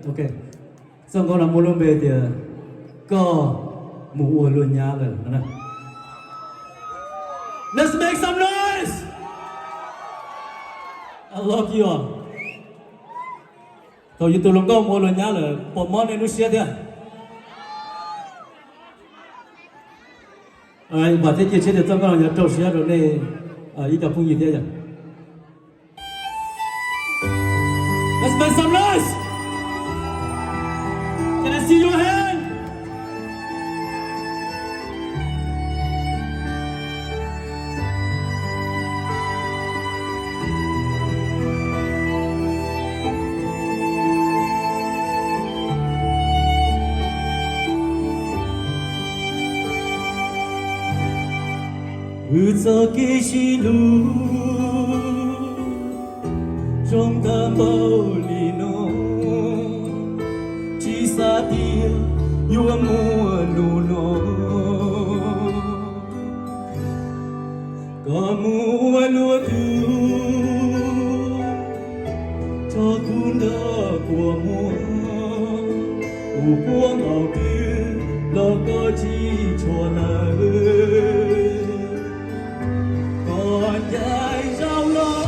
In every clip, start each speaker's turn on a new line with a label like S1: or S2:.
S1: ok xong con là mua luôn về thì có mù ua luôn nhá rồi nè let's make some noise I love you all thôi như tôi lòng có mua luôn nhá rồi bỏ món này nó xia đi và thế kia sẽ được trong con là trâu xia rồi này ít tập phun gì thế nhỉ let's make some noise can I see your hand Ước kế chi lu trong thầm bao lì nô chỉ xa tia yêu mùa nụ nô có mùa lúa thu cho cuốn đỡ của mùa của ngào kia lo có chi cho nơi còn dài rau lo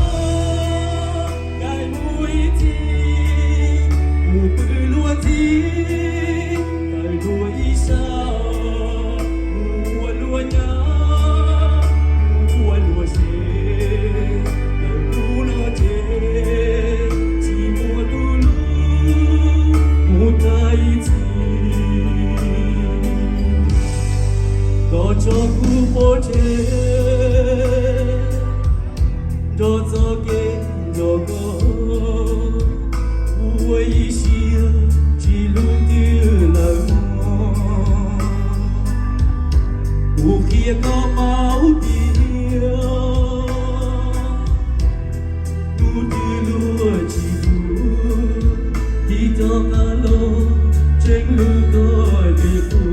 S1: ngày mũi chi mù tư lúa chi ngày đuôi sao mùa lúa nhớ mùa lúa chê ngày lúa nó chê chỉ mùa tu lúa mùa tay chi có cho cu bố chê do cho ke do go uai sia chỉ luôn tiêu là u kia có máu tiêu tu tiêu lúa chỉ luôn đi cho ta lo trên lưng tôi đi tu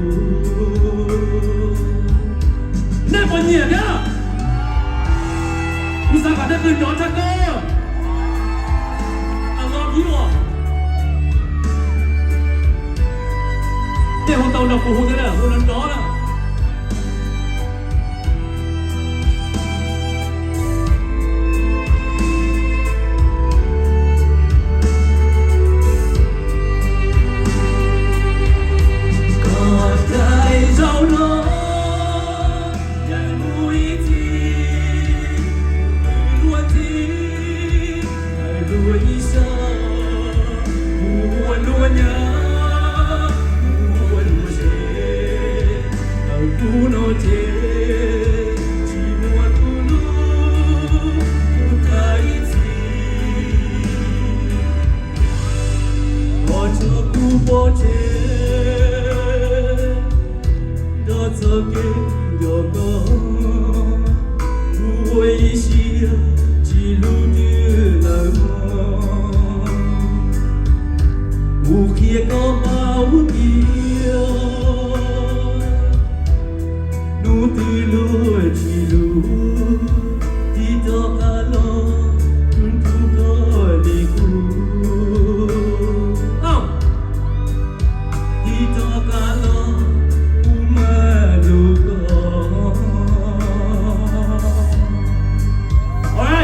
S1: nên bao nhiêu nhá Sao cả đất người đó chắc cơ I love you all Để hôn tàu đọc của hôn thế nào hôn lần đó nào có cái rau nó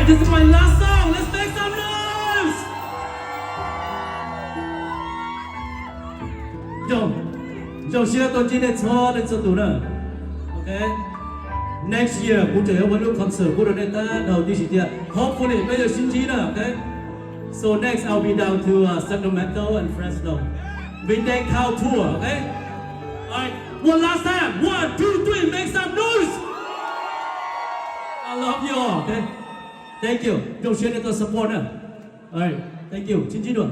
S1: This is my last song. Let's make some noise. Yo,现在都今天错的制度了 Okay. Next year, 我就要玩录 concert， 我就在打到第几天 Hopefully， 没有心机了 Okay. So next, I'll be down to Sacramento and Fresno. We take cow tour. Okay. Alright. One last time. 1, 2, 3. Make some noise. I love you all. Okay. Thank you. Don't share the support. Alright. Thank you. 亲亲了。